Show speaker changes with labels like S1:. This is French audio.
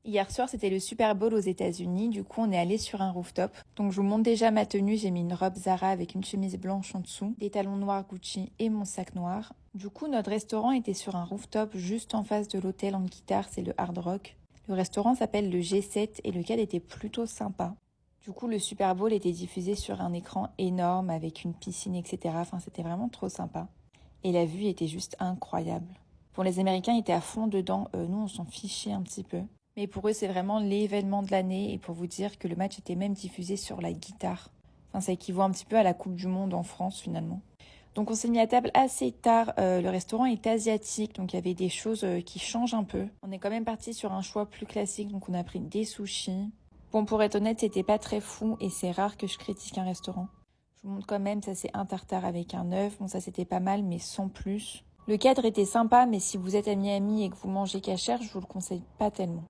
S1: Hier soir, c'était le Super Bowl aux États-Unis. Du coup, on est allé sur un rooftop. Donc, je vous montre déjà ma tenue. J'ai mis une robe Zara avec une chemise blanche en dessous, des talons noirs Gucci et mon sac noir. Du coup, notre restaurant était sur un rooftop juste en face de l'hôtel en guitare, c'est le Hard Rock. Le restaurant s'appelle le G7 et le cadre était plutôt sympa. Du coup, le Super Bowl était diffusé sur un écran énorme avec une piscine, etc. Enfin, c'était vraiment trop sympa. Et la vue était juste incroyable. Pour les Américains, ils étaient à fond dedans. Nous, on s'en fichait un petit peu. Mais pour eux, c'est vraiment l'événement de l'année. Et pour vous dire que le match était même diffusé sur la guitare. Enfin, ça équivaut un petit peu à la Coupe du Monde en France, finalement. Donc, on s'est mis à table assez tard. Le restaurant est asiatique, donc il y avait des choses qui changent un peu. On est quand même parti sur un choix plus classique, donc on a pris des sushis. Bon, pour être honnête, c'était pas très fou et c'est rare que je critique un restaurant. Je vous montre quand même, ça c'est un tartare avec un œuf. Bon, ça c'était pas mal, mais sans plus. Le cadre était sympa, mais si vous êtes à Miami et que vous mangez cachère, je vous le conseille pas tellement.